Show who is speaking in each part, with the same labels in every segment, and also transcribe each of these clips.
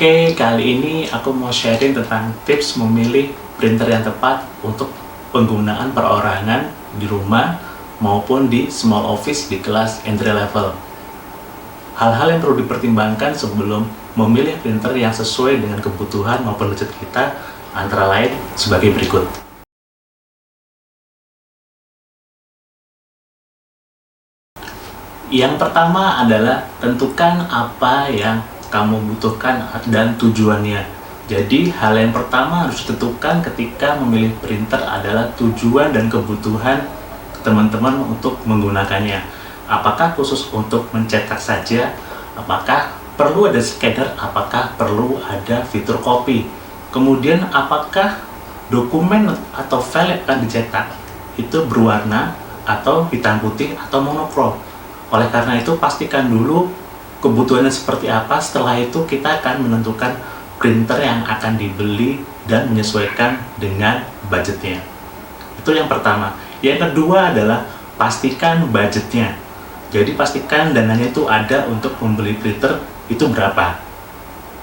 Speaker 1: Oke, kali ini aku mau sharing tentang tips memilih printer yang tepat untuk penggunaan perorangan di rumah maupun di small office di kelas entry level. Hal-hal yang perlu dipertimbangkan sebelum memilih printer yang sesuai dengan kebutuhan maupun budget kita antara lain sebagai berikut. Yang pertama adalah tentukan apa yang kamu butuhkan dan tujuannya. Jadi hal yang pertama harus ditentukan ketika memilih printer adalah tujuan dan kebutuhan teman-teman untuk menggunakannya. Apakah khusus untuk mencetak saja? Apakah perlu ada scanner? Apakah perlu ada fitur copy? Kemudian apakah dokumen atau file yang akan dicetak itu berwarna atau hitam putih atau monokrom? Oleh karena itu pastikan dulu kebutuhannya seperti apa, setelah itu kita akan menentukan printer yang akan dibeli dan menyesuaikan dengan budgetnya. Itu yang pertama. Yang kedua adalah pastikan budgetnya. Jadi pastikan dananya itu ada untuk membeli printer itu berapa.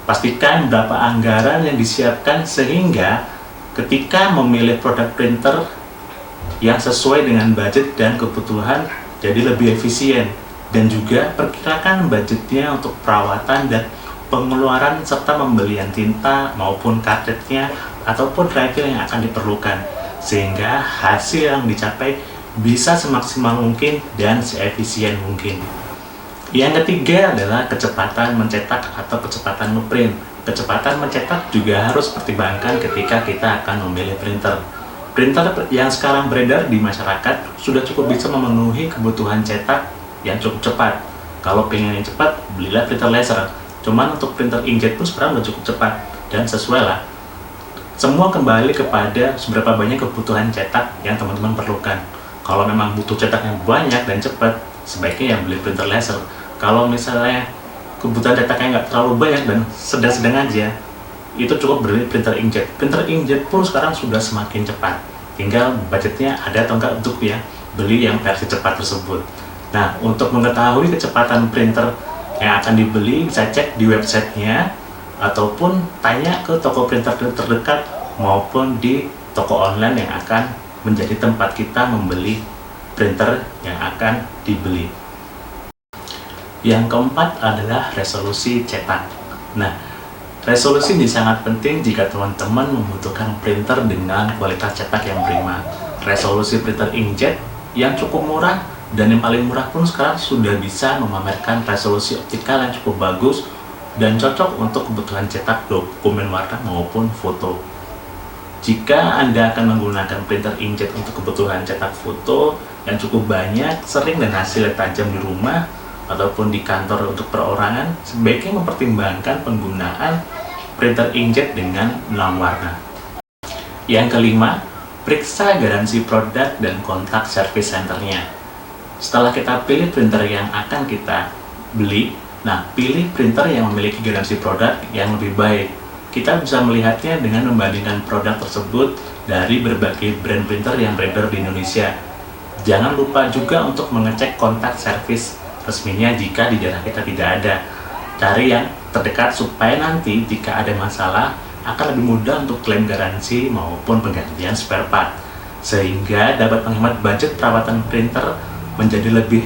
Speaker 1: Pastikan berapa anggaran yang disiapkan sehingga ketika memilih produk printer yang sesuai dengan budget dan kebutuhan jadi lebih efisien. Dan juga perkirakan budgetnya untuk perawatan dan pengeluaran serta pembelian tinta maupun kartridnya ataupun refill yang akan diperlukan sehingga hasil yang dicapai bisa semaksimal mungkin dan seefisien mungkin. Yang ketiga adalah kecepatan mencetak atau kecepatan ngeprint. Kecepatan mencetak juga harus pertimbangkan ketika kita akan memilih printer. Printer yang sekarang beredar di masyarakat sudah cukup bisa memenuhi kebutuhan cetak yang cukup cepat. Kalau pengen yang cepat, belilah printer laser. Cuman untuk printer inkjet pun sekarang udah cukup cepat dan sesuai lah. Semua kembali kepada seberapa banyak kebutuhan cetak yang teman-teman perlukan. Kalau memang butuh cetak yang banyak dan cepat, sebaiknya yang beli printer laser. Kalau misalnya kebutuhan cetaknya nggak terlalu banyak dan sedang-sedang aja, itu cukup beli printer inkjet. Printer inkjet pun sekarang sudah semakin cepat. Tinggal budgetnya ada atau enggak untuk ya beli yang versi cepat tersebut. Nah, untuk mengetahui kecepatan printer yang akan dibeli, bisa cek di websitenya ataupun tanya ke toko printer terdekat maupun di toko online yang akan menjadi tempat kita membeli printer yang akan dibeli. Yang keempat adalah resolusi cetak. Nah, resolusi ini sangat penting jika teman-teman membutuhkan printer dengan kualitas cetak yang prima. Resolusi printer inkjet yang cukup murah dan yang paling murah pun sekarang sudah bisa memamerkan resolusi optikal yang cukup bagus dan cocok untuk kebutuhan cetak dokumen warna maupun foto. Jika Anda akan menggunakan printer inkjet untuk kebutuhan cetak foto yang cukup banyak, sering dan hasilnya tajam di rumah ataupun di kantor untuk perorangan, sebaiknya mempertimbangkan penggunaan printer inkjet dengan 6 warna. Yang kelima, periksa garansi produk dan kontak service centernya. Setelah kita pilih printer yang akan kita beli, nah pilih printer yang memiliki garansi produk yang lebih baik. Kita bisa melihatnya dengan membandingkan produk tersebut dari berbagai brand printer yang beredar di Indonesia. Jangan lupa juga untuk mengecek kontak servis resminya jika di daerah kita tidak ada. Cari yang terdekat supaya nanti jika ada masalah akan lebih mudah untuk klaim garansi maupun penggantian spare part, sehingga dapat menghemat budget perawatan printer menjadi lebih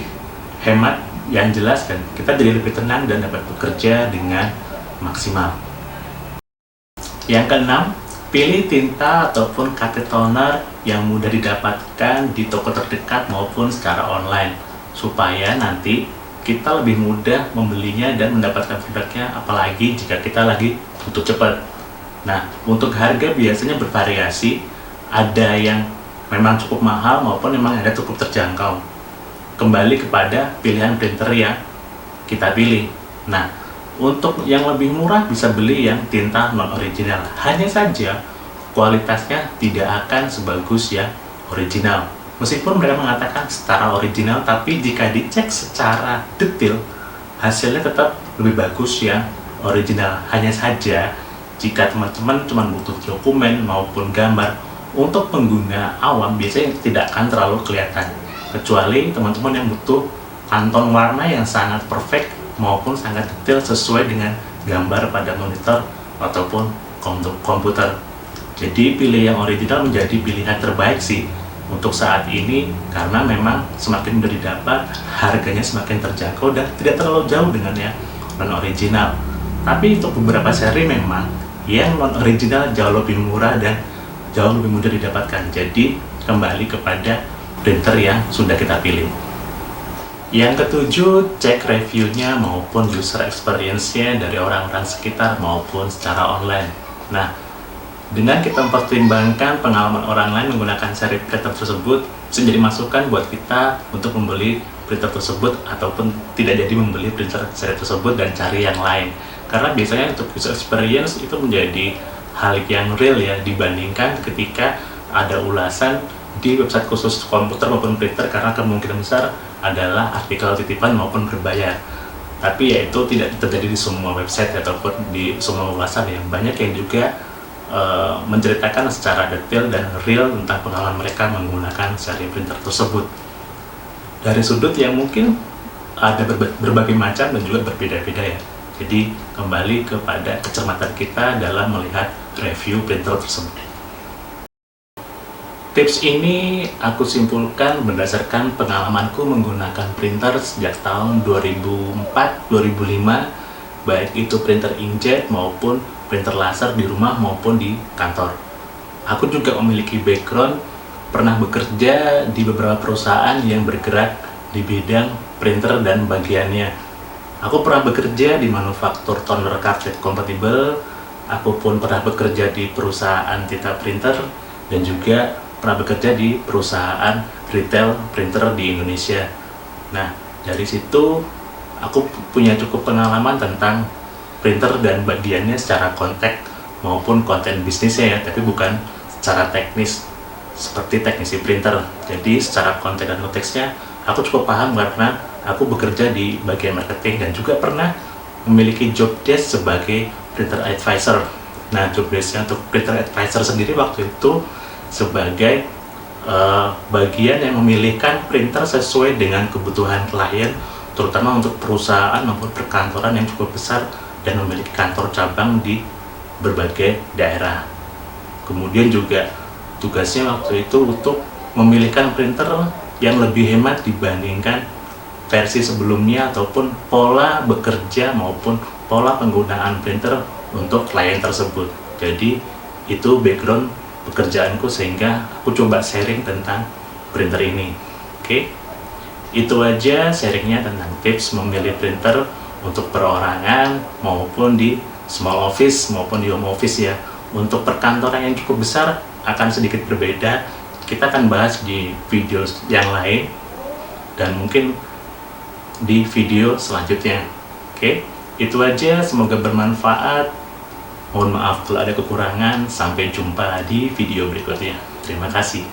Speaker 1: hemat yang jelas dan kita jadi lebih tenang dan dapat bekerja dengan maksimal. Yang keenam, pilih tinta ataupun cartridge toner yang mudah didapatkan di toko terdekat maupun secara online supaya nanti kita lebih mudah membelinya dan mendapatkan feedbacknya, apalagi jika kita lagi butuh cepat. Nah, untuk harga biasanya bervariasi, ada yang memang cukup mahal maupun memang ada cukup terjangkau. Kembali kepada pilihan printer yang kita pilih. Nah, untuk yang lebih murah bisa beli yang tinta non-original. Hanya saja kualitasnya tidak akan sebagus yang original. Meskipun mereka mengatakan setara original, tapi jika dicek secara detail, hasilnya tetap lebih bagus yang original. Hanya saja jika teman-teman cuma butuh dokumen maupun gambar, untuk pengguna awam biasanya tidak akan terlalu kelihatan. Kecuali teman-teman yang butuh pantun warna yang sangat perfect maupun sangat detail sesuai dengan gambar pada monitor ataupun komputer. Jadi pilih yang original menjadi pilihan terbaik sih untuk saat ini, karena memang semakin mudah didapat, harganya semakin terjangkau dan tidak terlalu jauh dengan yang non original. Tapi untuk beberapa seri memang yang non original jauh lebih murah dan jauh lebih mudah didapatkan. Jadi kembali kepada printer yang sudah kita pilih. Yang ketujuh, cek reviewnya maupun user experience-nya dari orang-orang sekitar maupun secara online. Nah, dengan kita mempertimbangkan pengalaman orang lain menggunakan seri printer tersebut, bisa jadi masukan buat kita untuk membeli printer tersebut ataupun tidak jadi membeli printer seri tersebut dan cari yang lain. Karena biasanya untuk user experience itu menjadi hal yang real ya, dibandingkan ketika ada ulasan di website khusus komputer maupun printer, karena kemungkinan besar adalah artikel titipan maupun berbayar. Tapi ya itu tidak terjadi di semua website ataupun di semua ulasan ya. Banyak yang juga menceritakan secara detail dan real tentang pengalaman mereka menggunakan seri printer tersebut dari sudut yang mungkin ada berbagai macam dan juga berbeda-beda ya. Jadi kembali kepada kecermatan kita dalam melihat review printer tersebut. Tips ini aku simpulkan berdasarkan pengalamanku menggunakan printer sejak tahun 2004-2005, baik itu printer inkjet maupun printer laser di rumah maupun di kantor. Aku juga memiliki background pernah bekerja di beberapa perusahaan yang bergerak di bidang printer dan bagiannya. Aku pernah bekerja di manufaktur toner cartridge compatible, aku pun pernah bekerja di perusahaan tinta printer, dan juga pernah bekerja di perusahaan retail printer di Indonesia. Nah, dari situ aku punya cukup pengalaman tentang printer dan bagiannya secara konteks maupun konten bisnisnya ya, tapi bukan secara teknis seperti teknisi printer. Jadi secara konten dan konteksnya aku cukup paham karena aku bekerja di bagian marketing dan juga pernah memiliki job desk sebagai printer advisor. Nah, job desknya untuk printer advisor sendiri waktu itu sebagai bagian yang memilihkan printer sesuai dengan kebutuhan klien, terutama untuk perusahaan maupun perkantoran yang cukup besar dan memiliki kantor cabang di berbagai daerah. Kemudian juga tugasnya waktu itu untuk memilihkan printer yang lebih hemat dibandingkan versi sebelumnya ataupun pola bekerja maupun pola penggunaan printer untuk klien tersebut. Jadi itu background pekerjaanku sehingga aku coba sharing tentang printer ini. Oke, itu aja sharingnya tentang tips memilih printer untuk perorangan maupun di small office maupun di home office ya. Untuk perkantoran yang cukup besar akan sedikit berbeda. Kita akan bahas di video yang lain dan mungkin di video selanjutnya. Oke, itu aja, semoga bermanfaat. Mohon maaf kalau ada kekurangan. Sampai jumpa di video berikutnya. Terima kasih.